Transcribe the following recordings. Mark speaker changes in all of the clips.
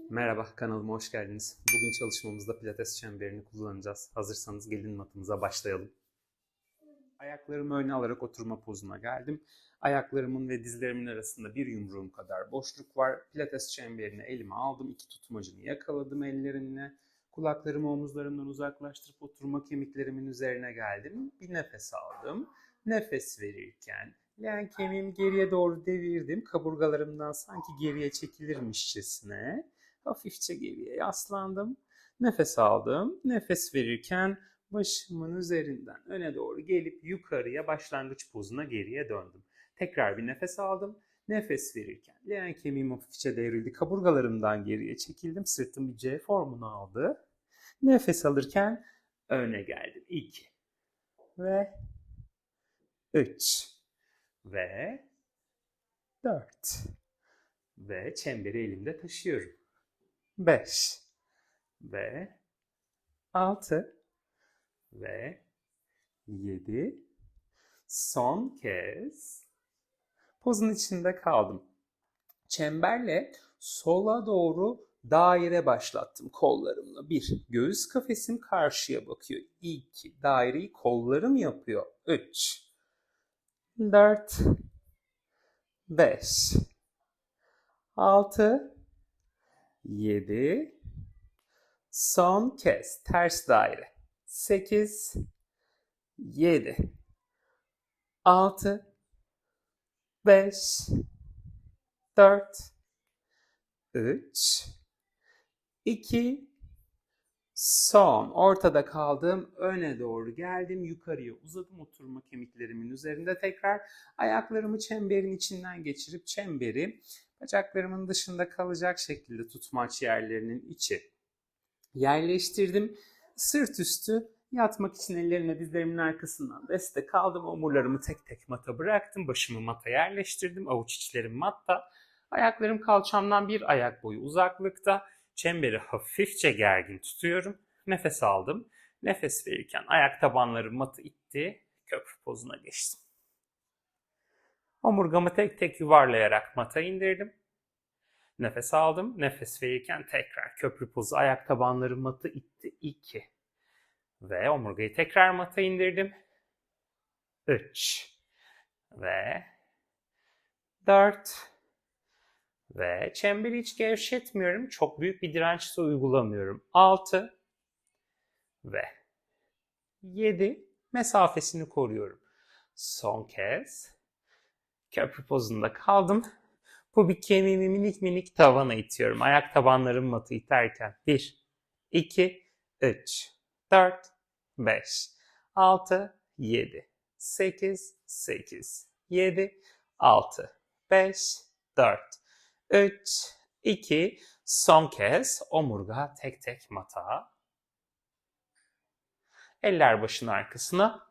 Speaker 1: Merhaba, kanalıma hoş geldiniz. Bugün çalışmamızda pilates çemberini kullanacağız. Hazırsanız gelin matımıza başlayalım. Ayaklarımı öne alarak oturma pozuna geldim. Ayaklarımın ve dizlerimin arasında bir yumruğum kadar boşluk var. Pilates çemberini elime aldım. İki tutmacını yakaladım ellerimle. Kulaklarımı omuzlarımdan uzaklaştırıp oturma kemiklerimin üzerine geldim. Bir nefes aldım. Nefes verirken leğen kemiğimi geriye doğru devirdim. Kaburgalarımdan sanki geriye çekilirmişçesine hafifçe geriye yaslandım. Nefes aldım. Nefes verirken başımın üzerinden öne doğru gelip yukarıya başlangıç pozuna geriye döndüm. Tekrar bir nefes aldım. Nefes verirken leğen kemiğim hafifçe devrildi. Kaburgalarımdan geriye çekildim. Sırtım bir C formunu aldı. Nefes alırken öne geldim. 2 ve 3 ve 4 ve çemberi elimde taşıyorum. 5 ve 6 ve 7. Son kez pozun içinde kaldım. Çemberle sola doğru daire başlattım kollarımla. 1. Göğüs kafesim karşıya bakıyor. 2. Daireyi kollarım yapıyor. 3. 4. 5. 6. 7. Son kez ters daire. 8. 7. 6. 5. 4. 3. 2. Son. Ortada kaldım. Öne doğru geldim. Yukarıya uzadım oturma kemiklerimin üzerinde. Tekrar ayaklarımı çemberin içinden geçirip çemberi bacaklarımın dışında kalacak şekilde tutmaç yerlerinin içi yerleştirdim. Sırt üstü yatmak için ellerimle dizlerimin arkasından destek aldım. Omurlarımı tek tek mata bıraktım. Başımı mata yerleştirdim. Avuç içlerim matta. Ayaklarım kalçamdan bir ayak boyu uzaklıkta. Çemberi hafifçe gergin tutuyorum. Nefes aldım. Nefes verirken ayak tabanlarım matı itti. Köprü pozuna geçtim. Omurgamı tek tek yuvarlayarak mata indirdim. Nefes aldım. Nefes verirken tekrar köprü pozu ayak tabanları matı itti. 2. Ve omurgayı tekrar mata indirdim. 3. Ve 4. Ve çemberi hiç gevşetmiyorum. Çok büyük bir direnç de uygulamıyorum. 6. Ve 7. Mesafesini koruyorum. Son kez köprü pozunda kaldım. Pubik kemiğimi minik minik tavana itiyorum. Ayak tabanlarım matı iterken 1, 2, 3, 4, 5, 6, 7, 8, 8, 7, 6, 5, 4, 3, 2, son kez omurga tek tek mata. Eller başın arkasına.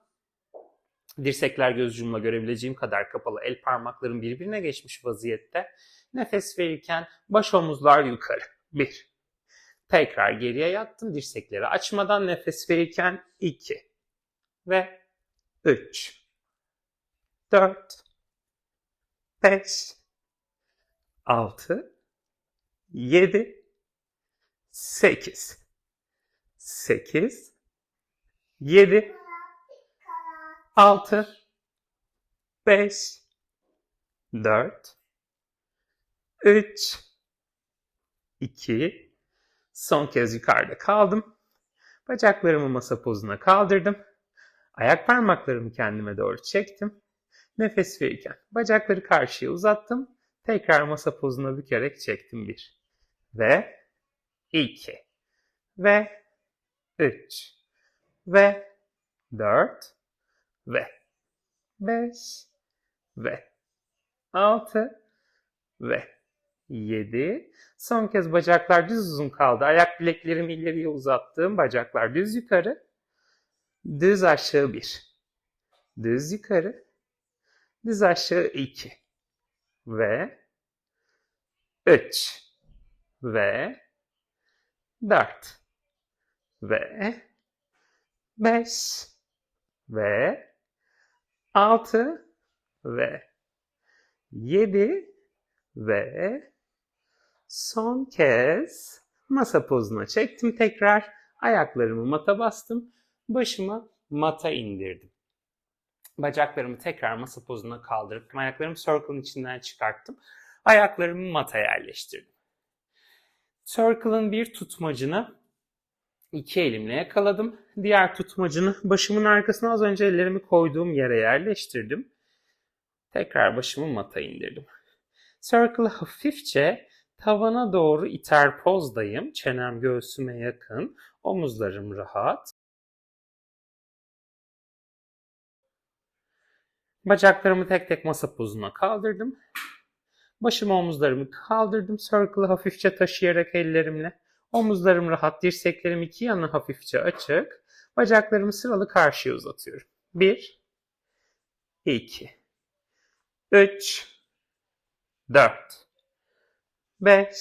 Speaker 1: Dirsekler göz ucumla görebileceğim kadar kapalı, el parmaklarım birbirine geçmiş vaziyette. Nefes verirken baş omuzlar yukarı. 1. Tekrar geriye yattım dirsekleri açmadan nefes verirken 2. Ve 3. 4. 5. 6. 7. 8. 8. 7. 6. 5. 4. 3. 2. Son kez yukarıda kaldım. Bacaklarımı masa pozuna kaldırdım. Ayak parmaklarımı kendime doğru çektim. Nefes verirken bacakları karşıya uzattım. Tekrar masa pozuna bükerek çektim 1. Ve 2. Ve 3. Ve 4. Ve 5. Ve 6. Ve 7. Son kez bacaklar düz uzun kaldı. Ayak bileklerimi ileriye uzattım. Bacaklar düz yukarı. Düz aşağı 1. Düz yukarı. Düz aşağı 2. Ve 3. Ve 4. Ve 5. Ve 6. Ve 7. Ve Son kez masa pozuna çektim tekrar. Ayaklarımı mata bastım. Başımı mata indirdim. Bacaklarımı tekrar masa pozuna kaldırıp ayaklarımı circle'ın içinden çıkarttım. Ayaklarımı mata yerleştirdim. Circle'ın bir tutmacını iki elimle yakaladım. Diğer tutmacını başımın arkasına az önce ellerimi koyduğum yere yerleştirdim. Tekrar başımı mata indirdim. Circle'ı hafifçe tavana doğru iter pozdayım. Çenem göğsüme yakın. Omuzlarım rahat. Bacaklarımı tek tek masa pozuna kaldırdım. Başımı omuzlarımı kaldırdım. Circle'ı hafifçe taşıyarak ellerimle. Omuzlarım rahat. Dirseklerim iki yana hafifçe açık. Bacaklarımı sıralı karşıya uzatıyorum. 1, 2, 3, 4, 5,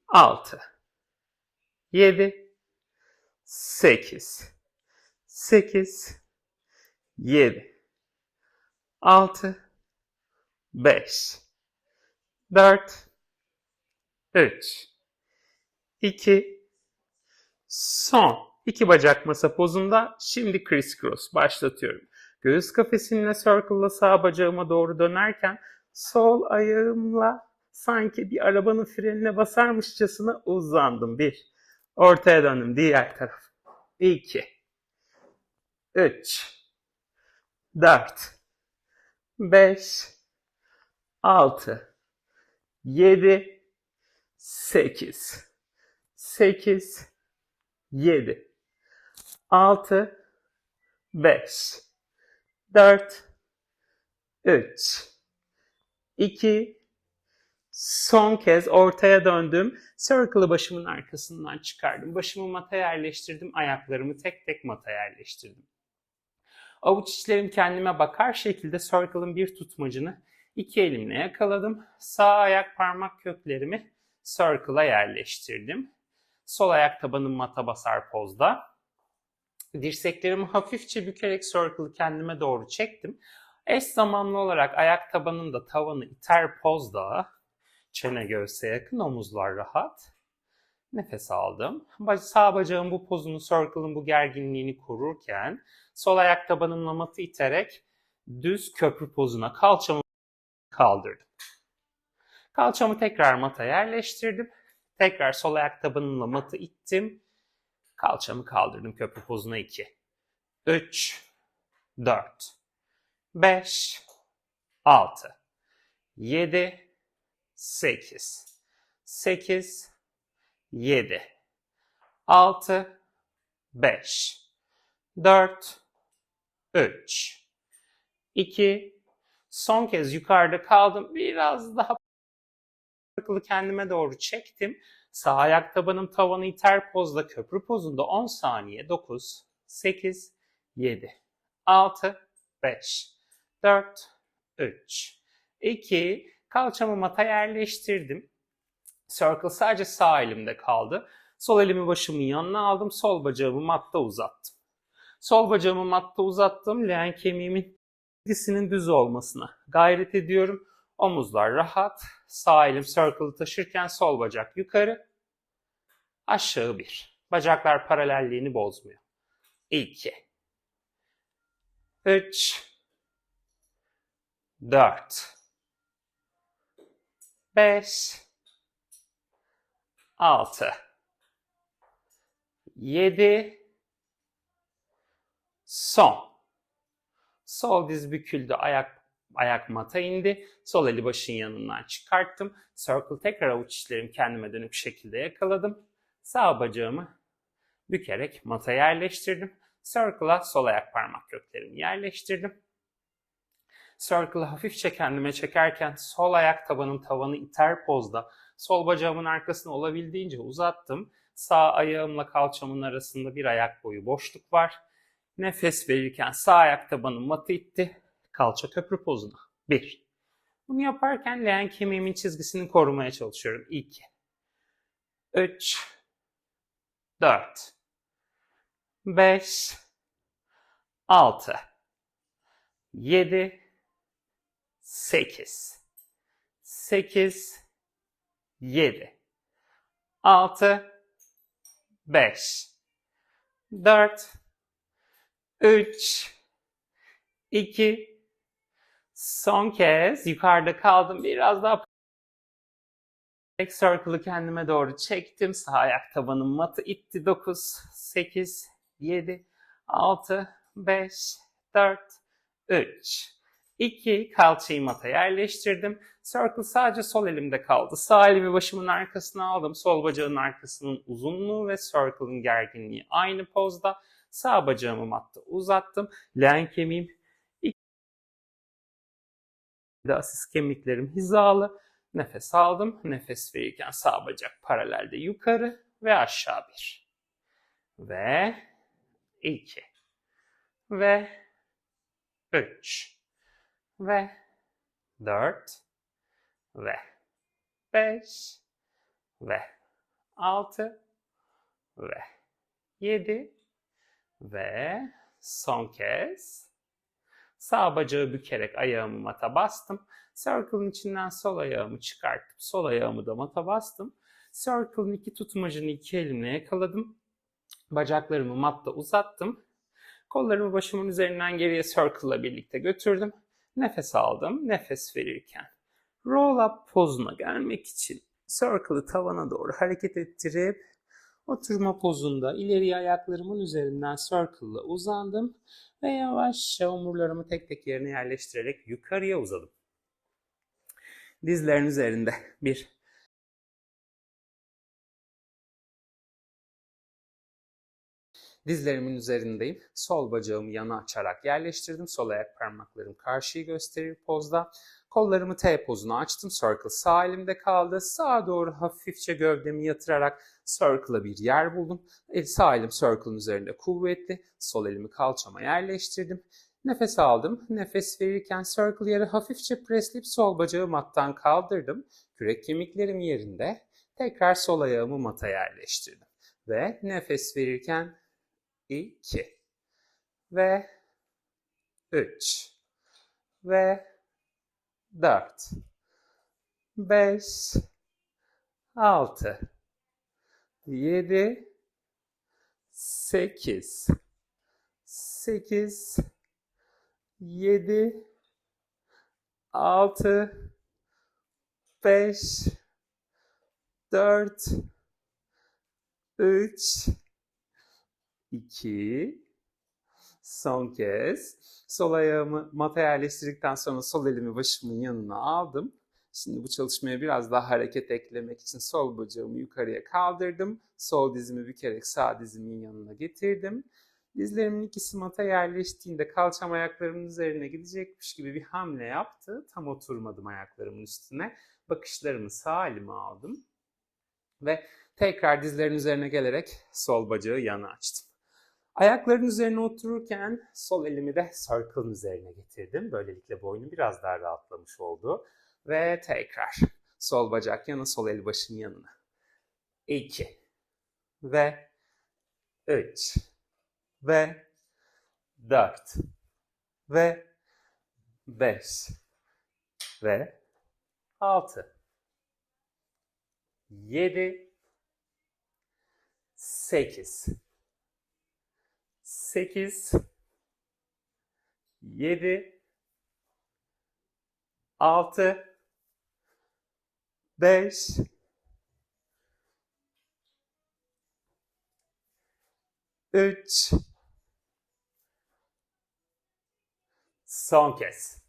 Speaker 1: 6, 7, 8, 7, 6, 5, 4, 3, 2, son. İki bacak masa pozunda. Şimdi criss cross başlatıyorum. Göğüs kafesimle circle'la sağ bacağıma doğru dönerken sol ayağımla sanki bir arabanın frenine basarmışçasına uzandım. 1. Ortaya döndüm. Diğer taraf. 2. 3. 4. 5. 6. 7. 8. 7. 6. 5. 4. 3. 2. Son kez ortaya döndüm. Circle'ı başımın arkasından çıkardım. Başımı mata yerleştirdim. Ayaklarımı tek tek mata yerleştirdim. Avuç içlerim kendime bakar şekilde circle'ın bir tutmacını iki elimle yakaladım. Sağ ayak parmak köklerimi circle'a yerleştirdim. Sol ayak tabanım mata basar pozda. Dirseklerimi hafifçe bükerek circle'ı kendime doğru çektim. Eş zamanlı olarak ayak tabanım da tavanı iter pozda. Çene göğse yakın, omuzlar rahat. Nefes aldım. Sağ bacağım bu pozunu, circle'ın bu gerginliğini korurken sol ayak tabanımla matı iterek düz köprü pozuna kalçamı kaldırdım. Kalçamı tekrar mata yerleştirdim. Tekrar sol ayak tabanımla matı ittim. Kalçamı kaldırdım köprü pozuna 2. 3, 4, 5, 6, 7, 8, 7, 6, 5, 4, 3, 2, son kez yukarıda kaldım. Biraz daha kendime doğru çektim. Sağ ayak tabanım tavanı iter pozda köprü pozunda 10 saniye. 9, 8, 7, 6, 5, 4, 3, 2, kalçamı mata yerleştirdim. Circle sadece sağ elimde kaldı. Sol elimi başımın yanına aldım. Sol bacağımı matta uzattım. Sol bacağımı matta uzattım. Leğen kemiğimin dizinin düz olmasına gayret ediyorum. Omuzlar rahat. Sağ elim circle'ı taşırken sol bacak yukarı. Aşağı 1. Bacaklar paralelliğini bozmuyor. 2. 3. 4. 5. 6. 7. Son. Sol diz büküldü, ayak mata indi. Sol eli başın yanından çıkarttım. Circle tekrar avuç içlerim kendime dönük şekilde yakaladım. Sağ bacağımı bükerek mata yerleştirdim. Circle'a sol ayak parmak köklerimi yerleştirdim. Circle'ı hafifçe kendime çekerken sol ayak tabanım tavanı iter pozda. Sol bacağımın arkasını olabildiğince uzattım. Sağ ayağımla kalçamın arasında bir ayak boyu boşluk var. Nefes verirken sağ ayak tabanım matı itti. Kalça köprü pozuna. 1. Bunu yaparken leğen kemiğimin çizgisini korumaya çalışıyorum. 2. 3. 4. 5. 6. 7. 8. 7, 6, 5, 4, 3, 2, son kez yukarıda kaldım. Biraz daha tek circle'ı kendime doğru çektim. Sağ ayak tabanım matı itti. 9, 8, 7, 6, 5, 4, 3, 2, kalçayı mata yerleştirdim. Circle sadece sol elimde kaldı. Sağ elimi başımın arkasına aldım. Sol bacağın arkasının uzunluğu ve circle'ın gerginliği aynı pozda. Sağ bacağımı matta uzattım. Leğen kemiğim, asis kemiklerim hizalı. Nefes aldım. Nefes verirken sağ bacak paralelde yukarı ve aşağı 1. Ve 2. Ve 3. Ve 4. Ve 5. Ve 6. Ve 7. Ve son kez sağ bacağı bükerek ayağımı mata bastım. Circle'ın içinden sol ayağımı çıkartıp sol ayağımı da mata bastım. Circle'ın iki tutmacını iki elimle yakaladım. Bacaklarımı matta uzattım. Kollarımı başımın üzerinden geriye circle'la birlikte götürdüm. Nefes aldım. Nefes verirken roll up pozuna gelmek için circle'ı tavana doğru hareket ettirip oturma pozunda ileriye ayaklarımın üzerinden circle'la uzandım ve yavaşça omurlarımı tek tek yerine yerleştirerek yukarıya uzadım. Dizlerin üzerinde dizlerimin üzerindeyim. Sol bacağımı yana açarak yerleştirdim. Sol ayak parmaklarım karşıyı gösterir pozda. Kollarımı T pozuna açtım. Circle sağ elimde kaldı. Sağa doğru hafifçe gövdemi yatırarak circle'a bir yer buldum. Sağ elim circle'ın üzerinde kuvvetli. Sol elimi kalçama yerleştirdim. Nefes aldım. Nefes verirken circle yere hafifçe presleyip sol bacağı mattan kaldırdım. Kürek kemiklerim yerinde. Tekrar sol ayağımı mata yerleştirdim. Ve nefes verirken 2 ve 3 ve 4 5 6 7 8 7 6 5 4 3 2 son kez sol ayağımı mata yerleştirdikten sonra sol elimi başımın yanına aldım. Şimdi bu çalışmaya biraz daha hareket eklemek için sol bacağımı yukarıya kaldırdım. Sol dizimi bükerek sağ dizimin yanına getirdim. Dizlerimin ikisi mata yerleştiğinde kalçam ayaklarımın üzerine gidecekmiş gibi bir hamle yaptı. Tam oturmadım ayaklarımın üstüne. Bakışlarımı sağ elime aldım. Ve tekrar dizlerin üzerine gelerek sol bacağı yana açtım. Ayakların üzerine otururken sol elimi de circle'ın üzerine getirdim. Böylelikle boynum biraz daha rahatlamış oldu. Ve tekrar sol bacak yana, sol el başın yanına. 2 ve 3 ve 4 ve 5 ve 6 7 8 8 7 6 5 3 son kez.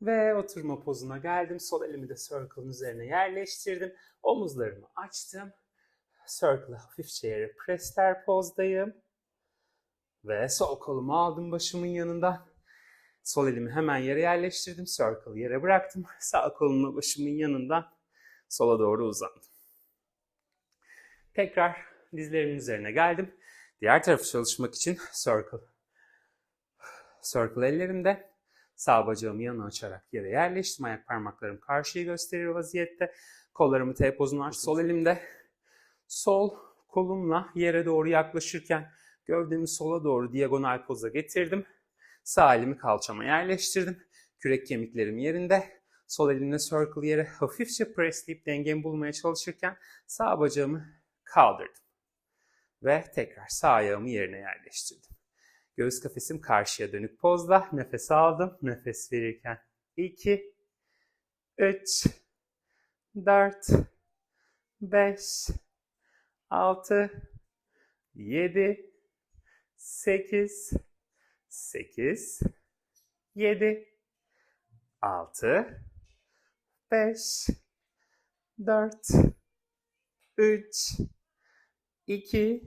Speaker 1: Ve oturma pozuna geldim. Sol elimi de circle'ın üzerine yerleştirdim. Omuzlarımı açtım. Circle'ı hafifçe yere presler pozdayım. Ve sol kolumu aldım başımın yanından. Sol elimi hemen yere yerleştirdim. Circle'ı yere bıraktım. Sağ kolumla başımın yanından sola doğru uzandım. Tekrar dizlerimin üzerine geldim. Diğer tarafı çalışmak için circle ellerimde. Sağ bacağımı yana açarak yere yerleştim. Ayak parmaklarım karşıyı gösterir vaziyette. Kollarımı T pozuna açtım. Sol elimde. Sol kolumla yere doğru yaklaşırken gövdemi sola doğru diagonal poza getirdim. Sağ elimi kalçama yerleştirdim. Kürek kemiklerim yerinde. Sol elimle circle yere hafifçe pressleyip dengemi bulmaya çalışırken sağ bacağımı kaldırdım. Ve tekrar sağ ayağımı yerine yerleştirdim. Göğüs kafesim karşıya dönük pozda. Nefes aldım. Nefes verirken 2, 3, 4, 5, 6, 7, 8, 8, 7, 6, 5, 4, 3, 2,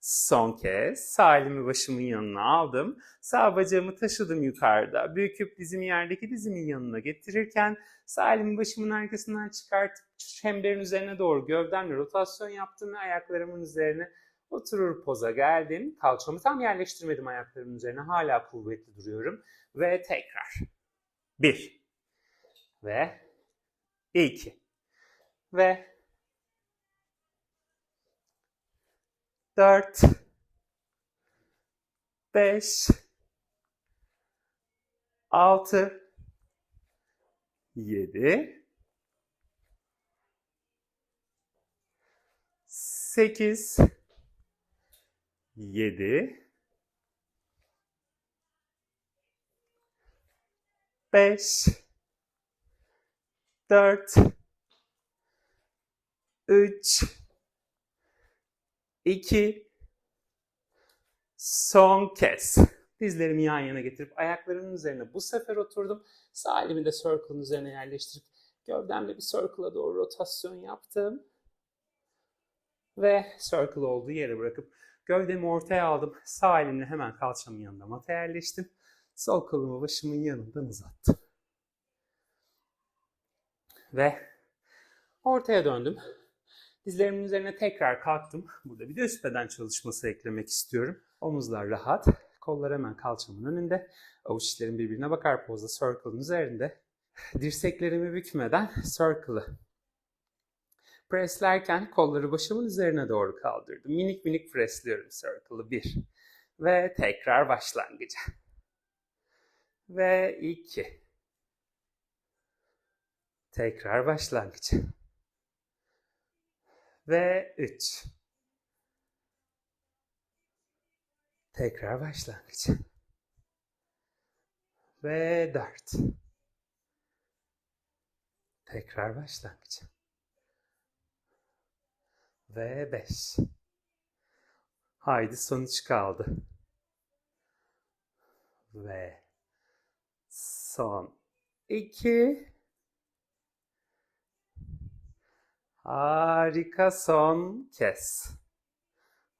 Speaker 1: son kez sağ elimi başımın yanına aldım. Sağ bacağımı taşıdım yukarıda. Büküp dizimi yerdeki dizimin yanına getirirken sağ elimi başımın arkasından çıkartıp çemberin üzerine doğru gövdemle rotasyon yaptım ve ayaklarımın üzerine oturur poza geldim. Kalçamı tam yerleştirmedim ayaklarımın üzerine. Hala kuvvetli duruyorum. Ve tekrar. 1 ve 2 ve 4, 5, 6, 7, 8, 7, 5, 4, 3, 2, son kez. Dizlerimi yan yana getirip ayaklarımın üzerine bu sefer oturdum. Sağ elimi de circle'ın üzerine yerleştirip gövdemle bir circle'a doğru rotasyon yaptım. Ve circle olduğu yere bırakıp gövdemi ortaya aldım. Sağ elimle hemen kalçamın yanında mata yerleştim. Sol kolumu başımın yanından uzattım. Ve ortaya döndüm. Dizlerimin üzerine tekrar kalktım. Burada bir de üst beden çalışması eklemek istiyorum. Omuzlar rahat. Kollar hemen kalçamın önünde. Avuç içlerim birbirine bakar pozda circle'ın üzerinde. Dirseklerimi bükmeden circle'ı preslerken kolları başımın üzerine doğru kaldırdım. Minik minik presliyorum circle'ı 1. Ve tekrar başlangıca. Ve 2. Tekrar başlangıca. Ve 3. Tekrar başlangıç. Ve 4. Tekrar başlangıç. Ve 5. Haydi son 3 kaldı. Ve son 2. Harika, son kez.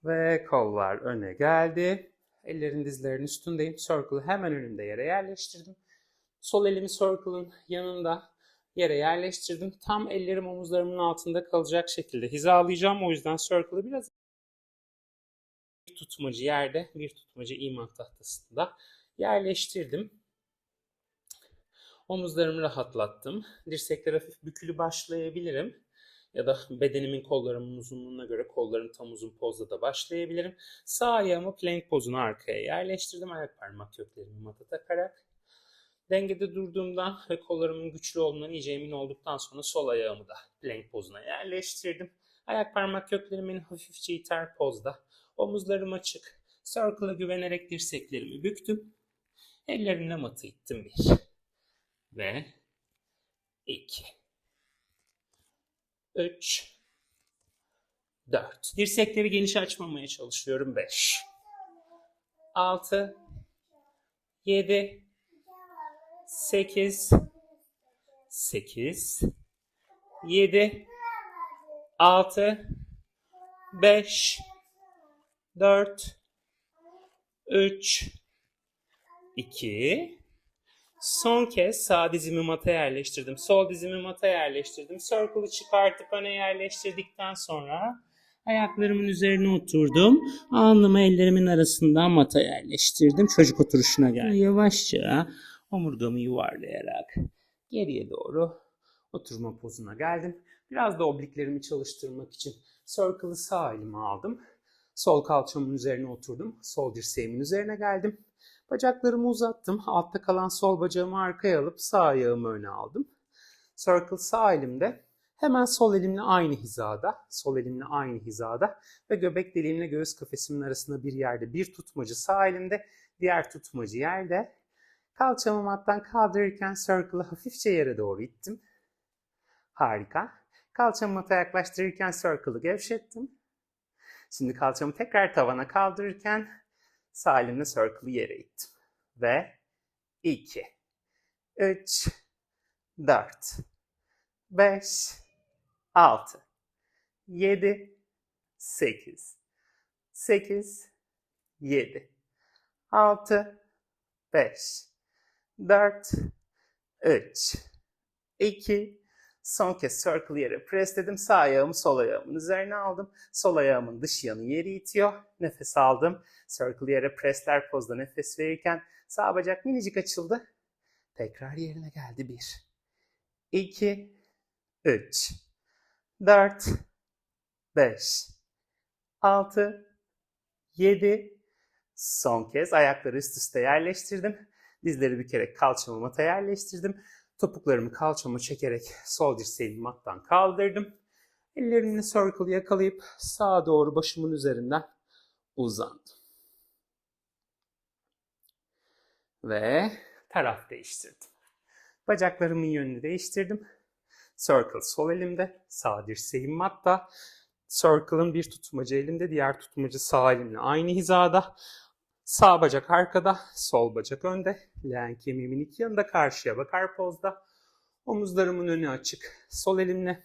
Speaker 1: Ve kollar öne geldi. Ellerin dizlerinin üstündeyim. Circle'ı hemen önümde yere yerleştirdim. Sol elimi circle'ın yanında yere yerleştirdim. Tam ellerim omuzlarımın altında kalacak şekilde hizalayacağım. O yüzden circle'ı biraz bir tutmacı yerde, bir tutmacı iman tahtasında yerleştirdim. Omuzlarımı rahatlattım. Dirsekler hafif bükülü başlayabilirim. Ya da bedenimin kollarımın uzunluğuna göre kollarım tam uzun pozda da başlayabilirim. Sağ ayağımı plank pozuna arkaya yerleştirdim. Ayak parmak köklerimi mata takarak. Dengede durduğumdan ve kollarımın güçlü olduğundan iyice emin olduktan sonra sol ayağımı da plank pozuna yerleştirdim. Ayak parmak köklerimin hafifçe iter pozda. Omuzlarım açık. Circle'a güvenerek dirseklerimi büktüm. Ellerimle matı ittim 1. Ve 2. 3, 4. Dirsekleri geniş açmamaya çalışıyorum. 5, 6, 7, 8, 8, 7, 6, 5, 4, 3, 2, son kez sağ dizimi mata yerleştirdim. Sol dizimi mata yerleştirdim. Circle'ı çıkartıp öne yerleştirdikten sonra ayaklarımın üzerine oturdum. Alnımı ellerimin arasından mata yerleştirdim. Çocuk oturuşuna geldim. Yavaşça omurgamı yuvarlayarak geriye doğru oturma pozuna geldim. Biraz da obliklerimi çalıştırmak için circle'ı sağ elime aldım. Sol kalçamın üzerine oturdum. Sol dirseğimin üzerine geldim. Bacaklarımı uzattım. Altta kalan sol bacağımı arkaya alıp sağ ayağımı öne aldım. Circle sağ elimde. Hemen sol elimle aynı hizada. Sol elimle aynı hizada. Ve göbek deliğimle göğüs kafesimin arasında bir yerde. Bir tutmacı sağ elimde. Diğer tutmacı yerde. Kalçamı mattan kaldırırken circle'ı hafifçe yere doğru ittim. Harika. Kalçamı mata yaklaştırırken circle'ı gevşettim. Şimdi kalçamı tekrar tavana kaldırırken sağ elimle circle'ı yere ittim. Ve 2, 3, 4, 5, 6, 7, 8, 8, 7, 6, 5, 4, 3, 2, son kez circle yere presledim. Sağ ayağımı sol ayağımın üzerine aldım. Sol ayağımın dış yanı yeri itiyor. Nefes aldım. Circle yere presler pozda nefes verirken sağ bacak minicik açıldı. Tekrar yerine geldi. 1, 2, 3, 4, 5, 6, 7. Son kez ayakları üst üste yerleştirdim. Dizleri bükerek kalçamı mata yerleştirdim. Topuklarımı kalçama çekerek sol dirseğimi mattan kaldırdım. Ellerimle circle yakalayıp sağa doğru başımın üzerinden uzandım. Ve taraf değiştirdim. Bacaklarımın yönünü değiştirdim. Circle sol elimde, sağ dirseğim matta. Circle'ın bir tutmacı elimde, diğer tutmacı sağ elimle aynı hizada. Sağ bacak arkada, sol bacak önde. Leğen kemiğimin iki yanında karşıya bakar pozda. Omuzlarımın önü açık. Sol elimle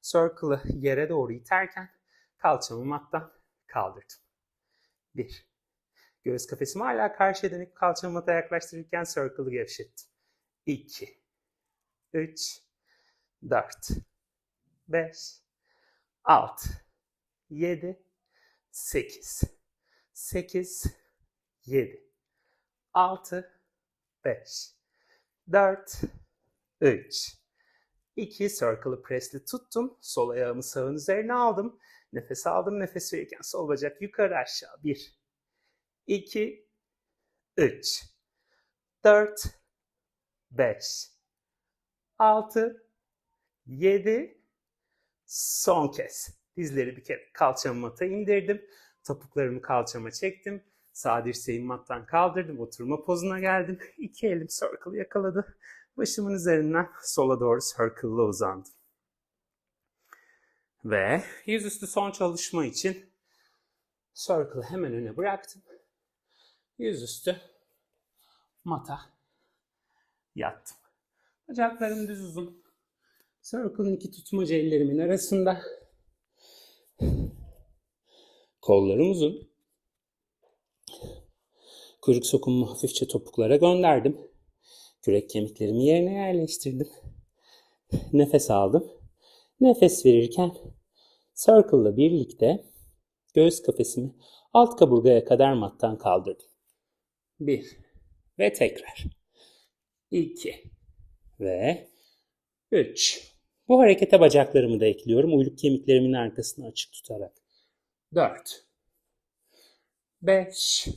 Speaker 1: circle'ı yere doğru iterken kalçamı mattan kaldırdım. 1. Göğüs kafesimi hala karşıya dönük kalçamı mata yaklaştırırken circle'ı gevşettim. 2, 3, 4, 5, 6, 7, 8, 8, 7, 6, 5, 4, 3, 2, circle'ı presli tuttum. Sol ayağımı sağın üzerine aldım. Nefes aldım. Nefes verirken sol bacak yukarı aşağı. 1, 2, 3, 4, 5, 6, 7. Son kez. Dizleri bükerek kalçamı mata indirdim. Topuklarımı kalçama çektim. Sağ dirseğimi mattan kaldırdım. Oturma pozuna geldim. İki elim circle yakaladı. Başımın üzerinden sola doğru circle'la uzandım. Ve yüzüstü son çalışma için circle'ı hemen öne bıraktım. Yüzüstü mata yattım. Bacaklarım düz uzun. Circle'ın iki tutmacı ellerimin arasında. Kollarım uzun. Kuyruk sokumumu hafifçe topuklara gönderdim. Kürek kemiklerimi yerine yerleştirdim. Nefes aldım. Nefes verirken circle'la birlikte göğüs kafesimi alt kaburgaya kadar mattan kaldırdım. 1 ve tekrar. 2 ve 3. Bu harekete bacaklarımı da ekliyorum. Uyluk kemiklerimin arkasını açık tutarak. 4, 5,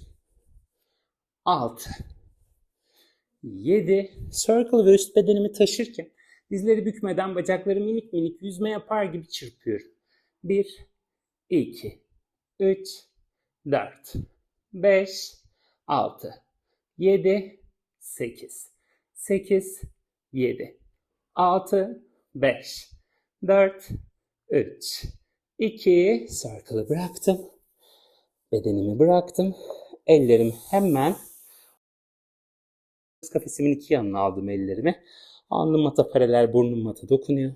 Speaker 1: 6, 7. Circle ve üst bedenimi taşırken dizleri bükmeden bacakları minik minik yüzme yapar gibi çırpıyorum. 1, 2, 3, 4, 5, 6, 7, 8, 8, 7, 6, 5, 4, 3, 2, circle'ı bıraktım. Bedenimi bıraktım. Ellerim hemen kafesimin iki yanına aldım ellerimi. Alnım mata paralel, burnum mata dokunuyor.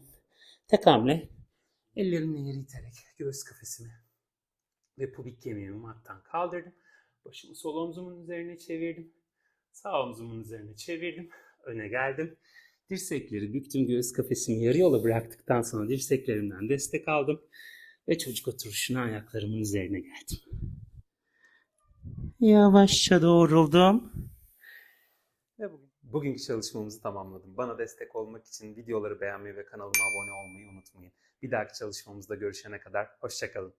Speaker 1: Tek hamle ellerimle yeri iterek göğüs kafesimi ve pubik kemiğimi mattan kaldırdım. Başımı sol omzumun üzerine çevirdim. Sağ omzumun üzerine çevirdim. Öne geldim. Dirsekleri büktüm. Göğüs kafesimi yarı yola bıraktıktan sonra dirseklerimden destek aldım. Ve çocuk oturuşuna ayaklarımın üzerine geldim. Yavaşça doğruldum. Ve bugünkü çalışmamızı tamamladım. Bana destek olmak için videoları beğenmeyi ve kanalıma abone olmayı unutmayın. Bir dahaki çalışmamızda görüşene kadar hoşça kalın.